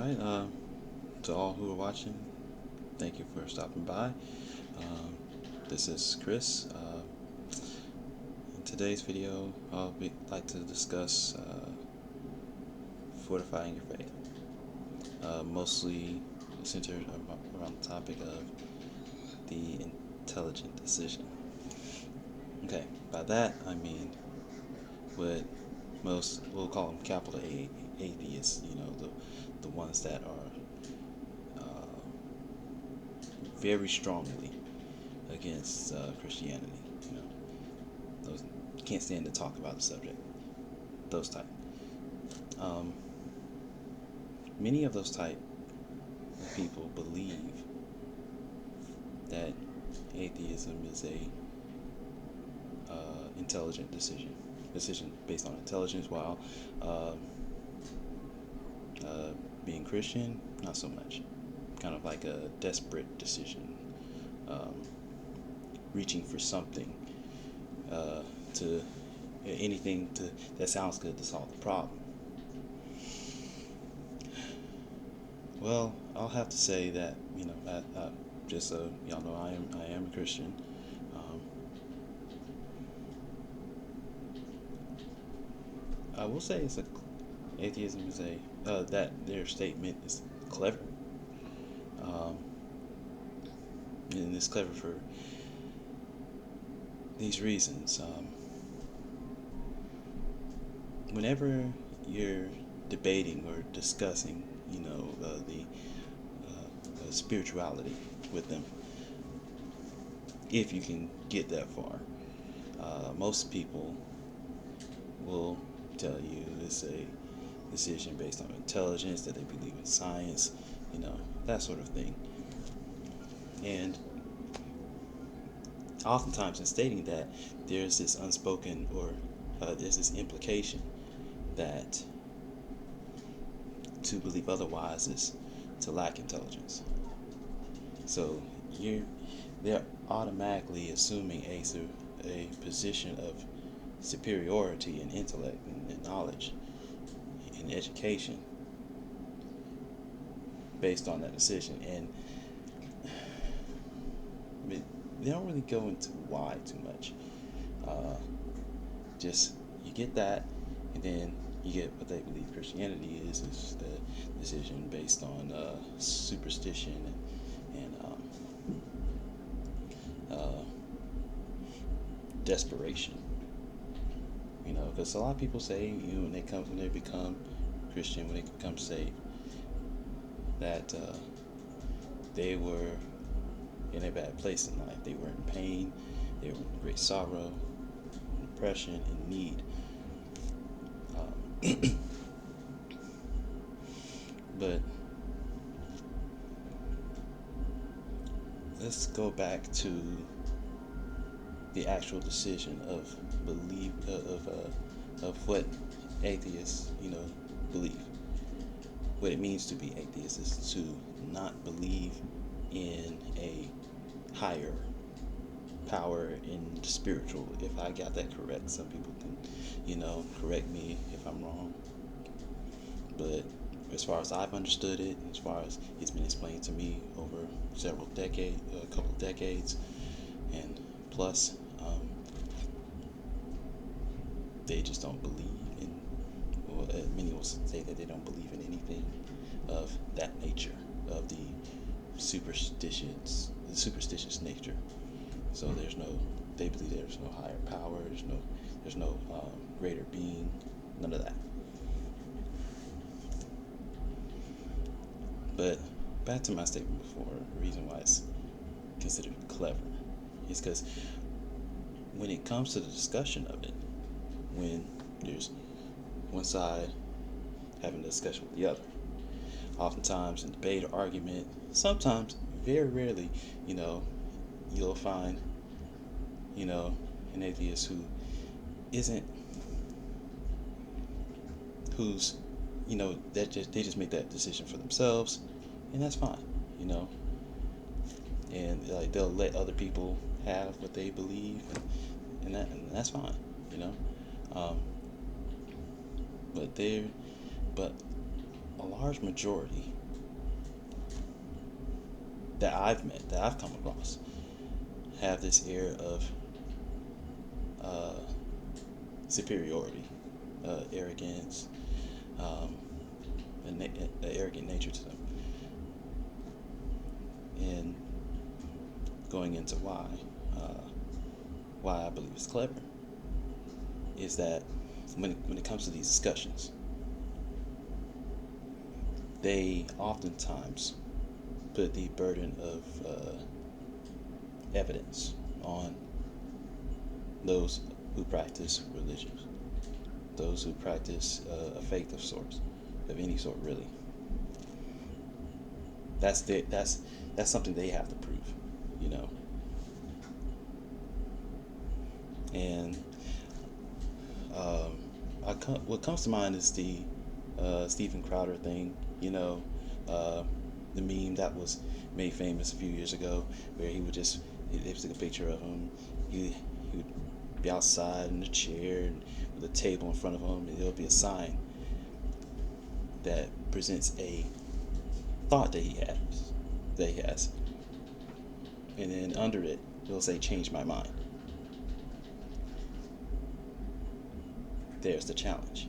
Alright, to all who are watching, thank you for stopping by. This is Chris. In today's video, like to discuss fortifying your faith. Mostly centered around the topic of the intelligent decision. Okay, by that I mean what most, we'll call them capital A atheists, the ones that are very strongly against Christianity. Those can't stand to talk about the subject. Those type. Um, Many of those type of people believe that atheism is a intelligent decision based on intelligence, while being Christian, not so much. Kind of like a desperate decision, reaching for something, to anything that sounds good to solve the problem. Well, I'll have to say that just so y'all know, I am a Christian. I will say atheism is that their statement is clever, and it's clever for these reasons. Whenever you're debating or discussing, the spirituality with them, if you can get that far, most people will tell you it's a decision based on intelligence, that they believe in science, that sort of thing. And oftentimes in stating that, there's this unspoken, or there's this implication that to believe otherwise is to lack intelligence. So they're automatically assuming a position of superiority in intellect and knowledge and education based on that decision. And they don't really go into why too much. Just you get that, and then you get what they believe Christianity is the decision based on superstition and desperation. Because a lot of people say, when they become Christian, when they become saved, that they were in a bad place in life. They were in pain. They were in great sorrow, depression, and need. But let's go back to the actual decision of belief of what atheists, believe. What it means to be atheist is to not believe in a higher power in the spiritual. If I got that correct, some people can, correct me if I'm wrong. But as far as I've understood it, as far as it's been explained to me over a couple decades, and plus, they just don't believe in. Well, many will say that they don't believe in anything of that nature, of the superstitious nature. So they believe there's no higher power, there's no greater being, none of that. But back to my statement before, the reason why it's considered clever is because when it comes to the discussion of it, when there's one side having a discussion with the other, oftentimes in debate or argument, sometimes, very rarely, you'll find, an atheist who's, they just make that decision for themselves, and that's fine, and like they'll let other people have what they believe, and that's fine, but a large majority that I've met, that I've come across, have this air of uh, superiority, arrogance, um, an arrogant nature to them. And going into why I believe it's clever, is that when it comes to these discussions, they oftentimes put the burden of evidence on those who practice religion, those who practice a faith of sorts, of any sort, really. That's something they have to prove, you know. And what comes to mind is the Stephen Crowder thing, you know, the meme that was made famous a few years ago, where they took a picture of him. He would be outside in a chair and with a table in front of him, and there'll be a sign that presents a thought that he has, and then under it, it'll say "Change my mind." There's the challenge.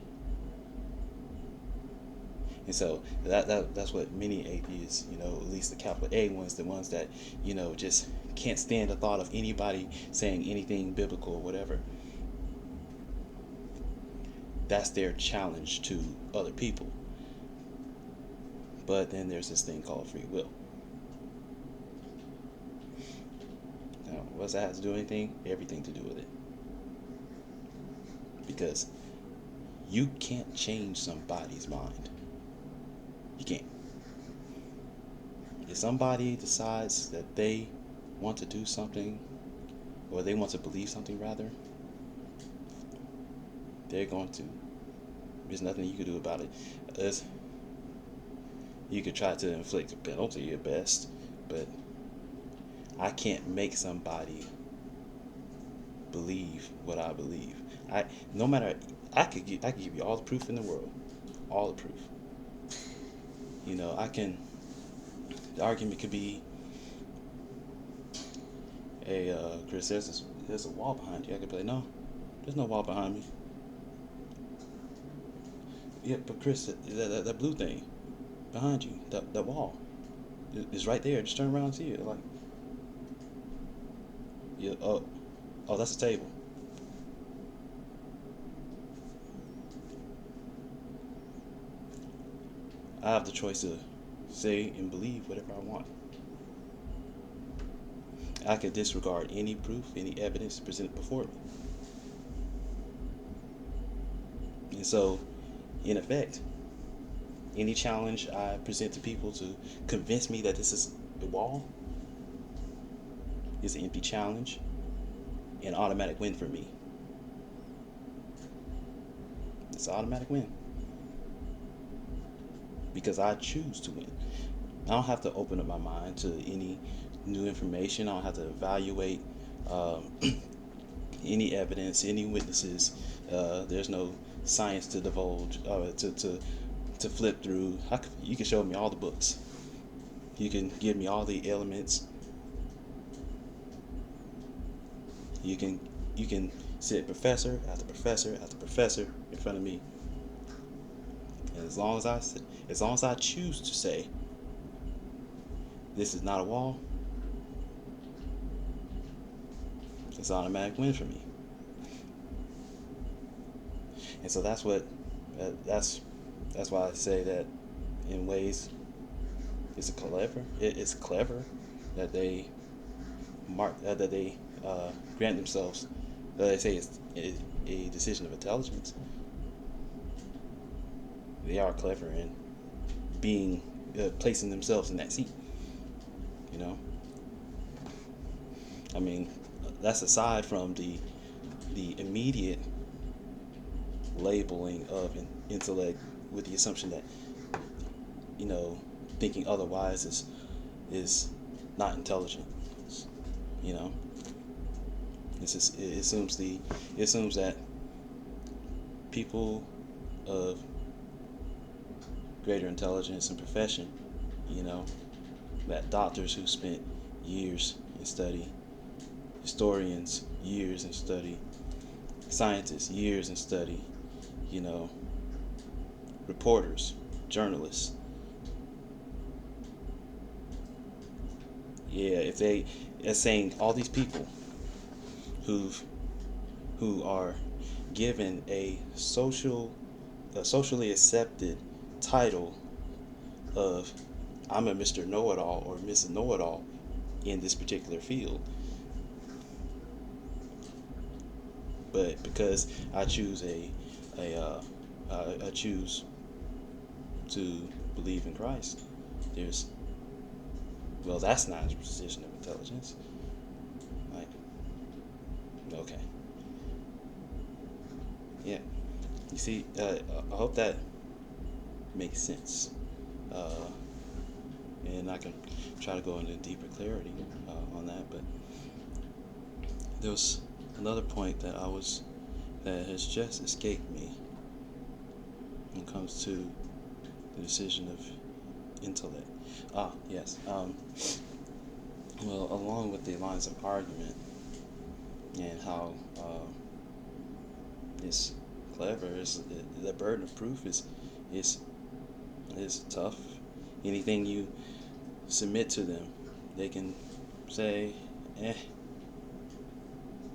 And so that's what many atheists, you know, at least the capital A ones, the ones that, you know, just can't stand the thought of anybody saying anything biblical or whatever. That's their challenge to other people. But then there's this thing called free will. Now, what does that have to do with anything? Everything to do with it. Because you can't change somebody's mind. You can't. If somebody decides that they want to do something, or they want to believe something rather, they're going to. There's nothing you can do about it. You could try to inflict a penalty at best, but I can't make somebody believe what I believe. No matter, I could give you all the proof in the world, all the proof. You know, the argument could be, Chris, there's a wall behind you. I could be like, no, there's no wall behind me. Yeah, but Chris, that blue thing behind you, that wall, is right there. Just turn around and see it. Like, yeah, oh, that's a table. I have the choice to say and believe whatever I want. I could disregard any proof, any evidence presented before me. And so, in effect, any challenge I present to people to convince me that this is a wall is an empty challenge, an automatic win for me. It's an automatic win. Because I choose to win. I don't have to open up my mind to any new information. I don't have to evaluate any evidence, any witnesses. There's no science to divulge, to flip through. You can show me all the books. You can give me all the elements. You can sit professor after professor after professor in front of me. And as long as I choose to say this is not a wall, it's an automatic win for me. And so that's why I say that in ways it's clever that they grant themselves, that they say it's a decision of intelligence. They are clever in being placing themselves in that seat. You know, I mean, that's aside from the immediate labeling of an intellect with the assumption that, you know, thinking otherwise is not intelligent. You know, it assumes that people of greater intelligence and profession. You know, that doctors who spent years in study, historians years in study, scientists years in study, you know, reporters, journalists. Yeah, if they are saying all these people who've who are given a socially accepted title of I'm a Mr. Know It All or Mrs. Know It All in this particular field, but because I choose I choose to believe in Christ, there's well, that's not a position of intelligence. Like, okay, yeah. You see, I hope that makes sense, uh, and I can try to go into deeper clarity on that. But there was another point that has just escaped me when it comes to the decision of intellect. Ah, yes. Well, along with the lines of argument and how it's clever, is the burden of proof is is tough. Anything you submit to them, they can say, "Eh,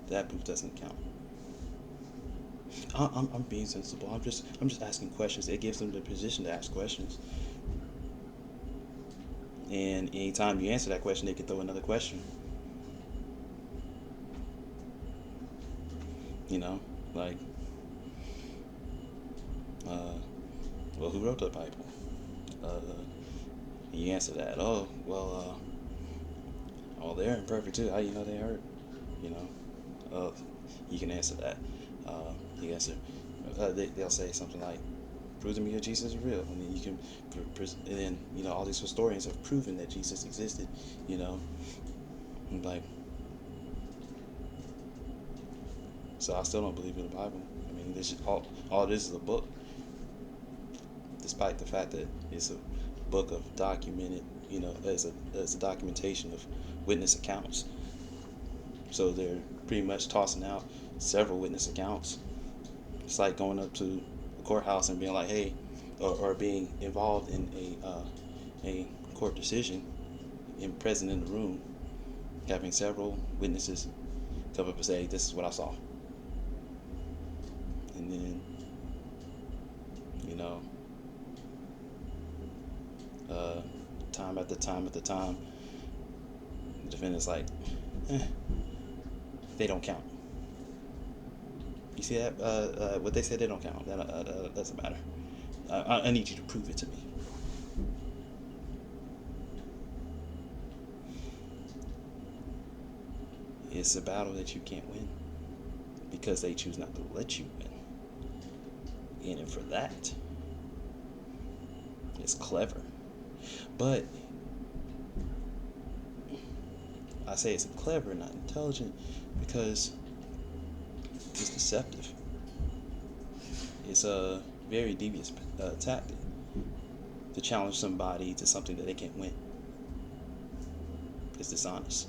that proof doesn't count." I'm being sensible. I'm just asking questions. It gives them the position to ask questions. And anytime you answer that question, they can throw another question. You know, like, uh, well, who wrote the Bible? Uh, you answer that. Oh, well, they're imperfect too. How you know they hurt? You know, you can answer that. You answer. They'll say something like, "Prove to me that Jesus is real," and then you can, and then all these historians have proven that Jesus existed. You know, and like, so I still don't believe in the Bible. I mean, this all this is a book, despite the fact that it's a book of documented, as a documentation of witness accounts. So they're pretty much tossing out several witness accounts. It's like going up to a courthouse and being like, "Hey," or being involved in a court decision and present in the room, having several witnesses come up and say, "This is what I saw," and then you know, uh, time after time after time, the defendant's like, eh, "They don't count." You see that? What they said, they don't count. That doesn't matter. I need you to prove it to me. It's a battle that you can't win because they choose not to let you win. And for that, it's clever. But I say it's clever, not intelligent, because it's deceptive. It's a very devious tactic to challenge somebody to something that they can't win. It's dishonest.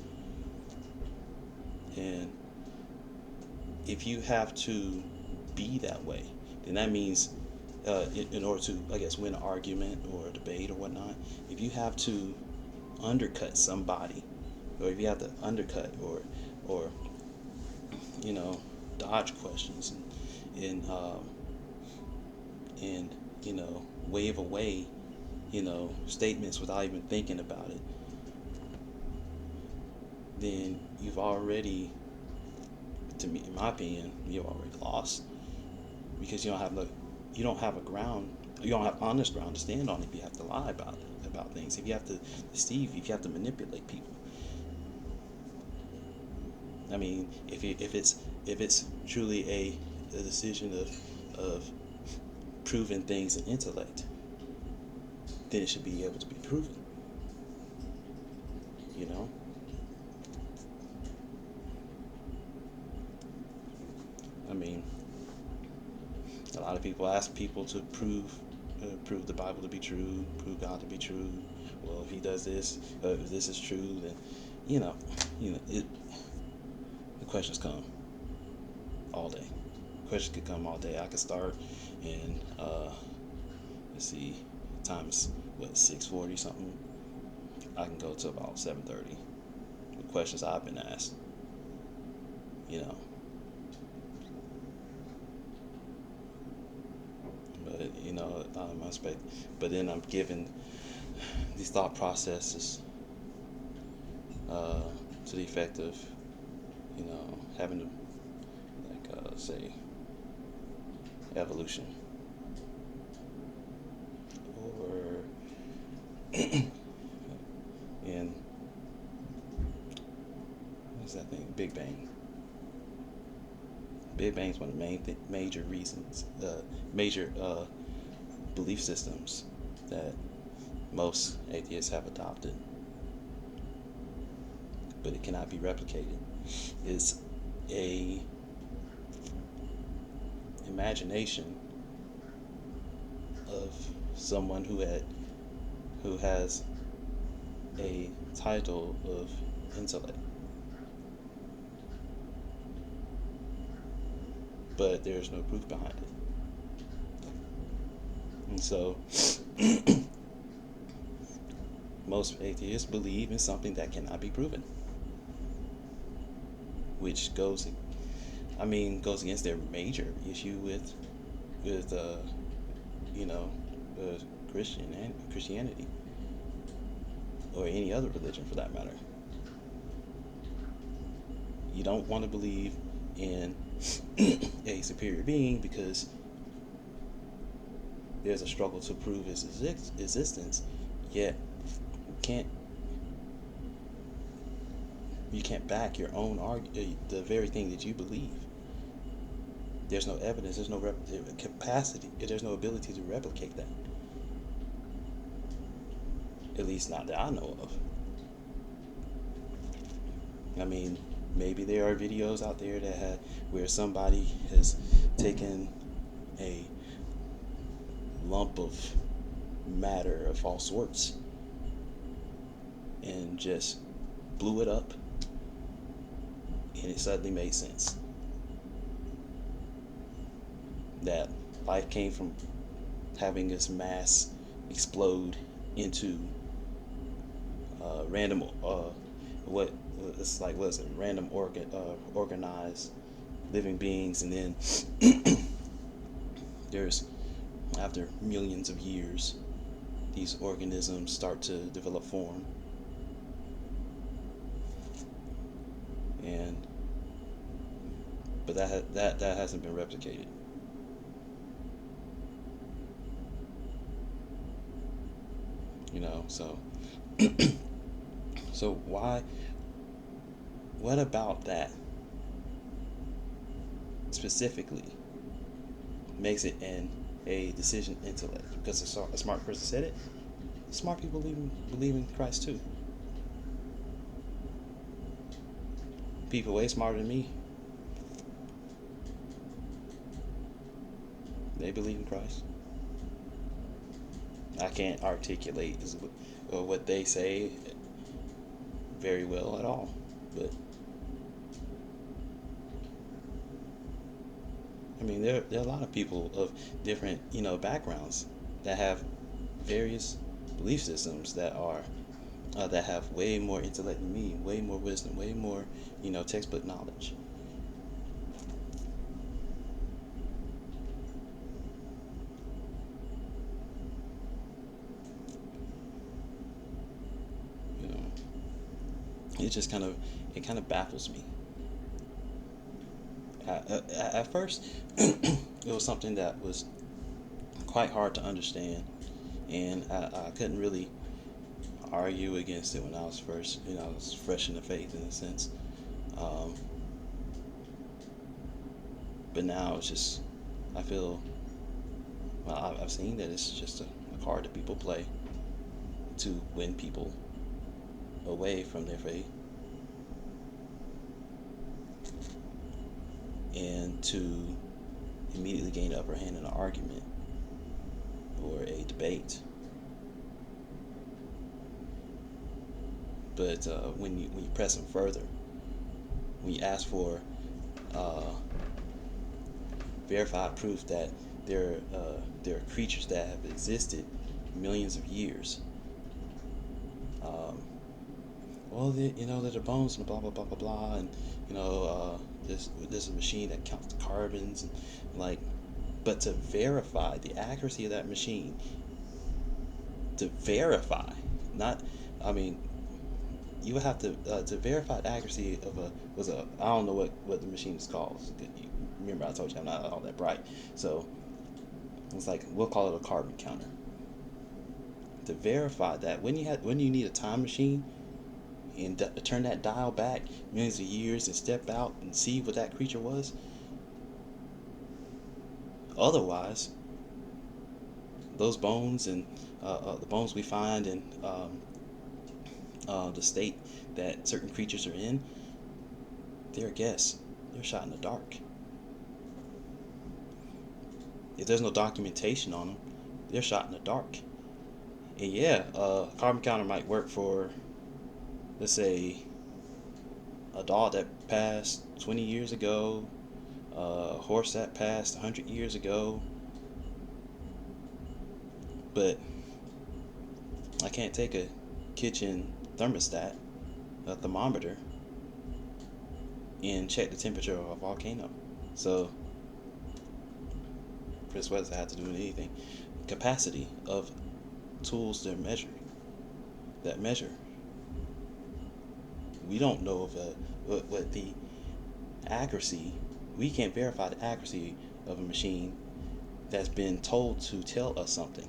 And if you have to be that way, then that means in order to, I guess, win an argument or a debate or whatnot, if you have to undercut somebody, or if you have to undercut or dodge questions and wave away statements without even thinking about it, then you've already, to me, in my opinion, you've already lost, because you don't have a ground, you don't have honest ground to stand on if you have to lie about things, if you have to deceive, if you have to manipulate people. I mean, if it's truly a decision of proving things in intellect, then it should be able to be proven. You know. I mean, a lot of people ask people to prove prove the Bible to be true, prove God to be true. Well, if he does this, if this is true, then you know, the questions come all day. Questions could come all day. I could start and let's see, time's what 6:40 something. I can go to about 7:30. The questions I've been asked, you know. But I expect. But then I'm given these thought processes to the effect of, having to say evolution or in what's that thing? Big Bang. Big Bang is one of the major reasons, major belief systems that most atheists have adopted, but it cannot be replicated. It's a imagination of someone who has a title of intellect, but there's no proof behind it. And so most atheists believe in something that cannot be proven, which goes against their major issue with Christianity or any other religion for that matter. You don't want to believe in a superior being because there's a struggle to prove his existence, yet you can't back your own the very thing that you believe. There's no evidence, there's no capacity, there's no ability to replicate that. At least not that I know of. I mean, maybe there are videos out there where somebody has taken a lump of matter of all sorts and just blew it up and it suddenly made sense. That life came from having this mass explode into random organized living beings, and then there's, after millions of years, these organisms start to develop form, but that hasn't been replicated. So so what about that specifically makes it a decision intellect? Because a smart person said it. Smart people believe in Christ too. People way smarter than me, they believe in Christ. I can't articulate what they say very well at all, but I mean, there are a lot of people of different backgrounds that have various belief systems that have way more intellect than me, way more wisdom, way more textbook knowledge. It kind of baffles me. At first, it was something that was quite hard to understand, and I couldn't really argue against it when I was first, I was fresh in the faith in a sense. But now it's just, I feel, well, I've seen that it's just a card that people play to win people away from their faith and to immediately gain the upper hand in an argument or a debate. But when you press them further, when you ask for uh, verified proof that there are creatures that have existed millions of years, um, well, that the bones and blah blah blah blah blah, and this is a machine that counts the carbons, and like, but to verify the accuracy of that machine, to verify, not, I mean, you would have to verify the accuracy of a I don't know what the machine is called. Remember I told you I'm not all that bright, so it's like we'll call it a carbon counter. To verify that, when you need a time machine and turn that dial back millions of years and step out and see what that creature was. Otherwise, those bones and the bones we find in the state that certain creatures are in, they're a guess. They're shot in the dark. If there's no documentation on them, they're shot in the dark. And yeah, carbon counter might work for, let's say, a dog that passed 20 years ago, a horse that passed 100 years ago, but I can't take a kitchen thermostat, a thermometer, and check the temperature of a volcano. So, Chris, what does that have to do with anything? Capacity of tools that measure. We don't know if what the accuracy. We can't verify the accuracy of a machine that's been told to tell us something.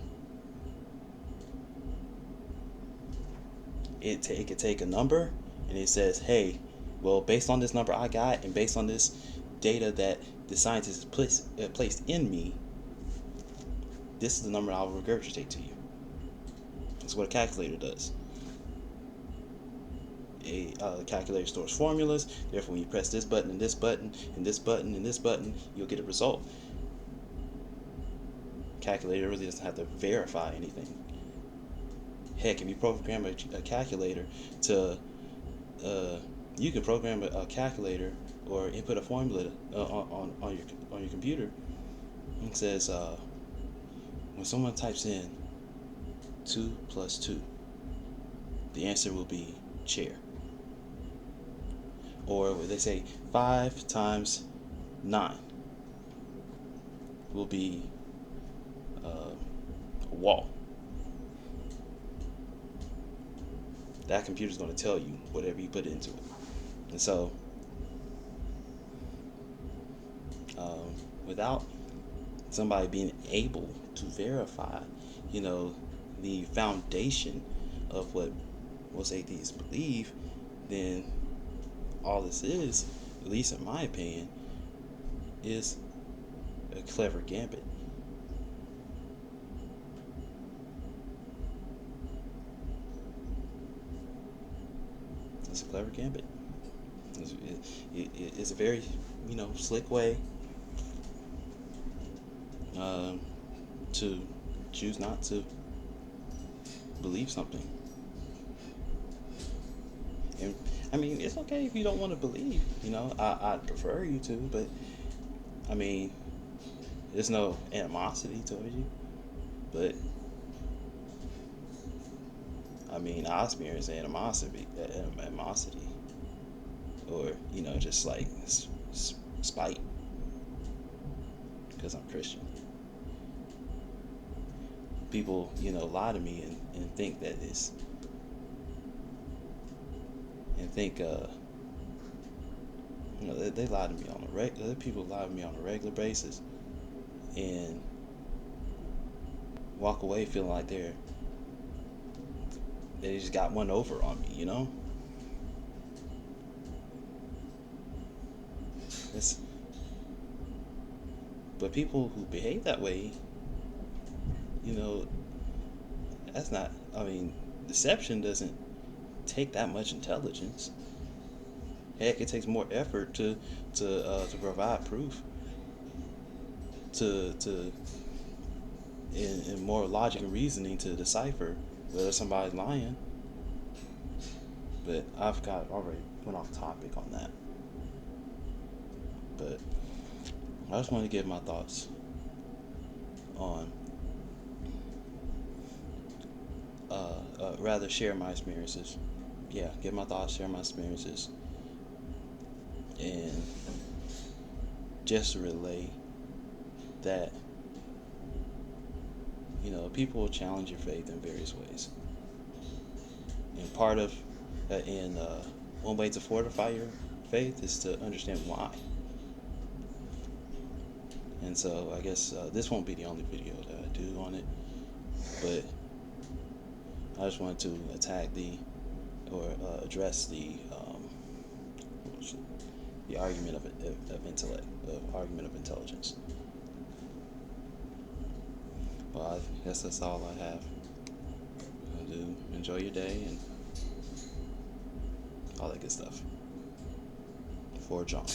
It could take a number and it says, hey, well, based on this number I got and based on this data that the scientist has placed in me, this is the number I'll regurgitate to you. That's what a calculator does. A calculator stores formulas. Therefore, when you press this button and this button and this button and this button, you'll get a result. Calculator really doesn't have to verify anything. Heck, if you program a calculator to, you can program a calculator or input a formula on your computer. It says when someone types in 2 plus 2, the answer will be chair. Or they say 5 times 9 will be a wall. That computer's going to tell you whatever you put into it. And so, without somebody being able to verify, the foundation of what most atheists believe, then all this is, at least in my opinion, is a clever gambit. It's a clever gambit. It's a very, slick way to choose not to believe something. And I mean, it's okay if you don't want to believe. I'd prefer you to, but I mean, there's no animosity towards you. But I mean, I experience animosity, or just like spite, because I'm Christian. People, lie to me and think that it's, and think, they lie to me on a regular. People lie to me on a regular basis, and walk away feeling like they just got one over on me, But people who behave that way, that's not. I mean, deception doesn't take that much intelligence. Heck, it takes more effort to provide proof. To and more logic and reasoning to decipher whether somebody's lying. But I've got already went off topic on that. But I just want to give my thoughts on, rather share my experiences. Yeah, give my thoughts, share my experiences, and just relay that, people will challenge your faith in various ways. And part of, one way to fortify your faith is to understand why. And so I guess this won't be the only video that I do on it, but I just wanted to address the argument of intellect, the argument of intelligence. Well, I guess that's all I have. I do enjoy your day and all that good stuff. For John.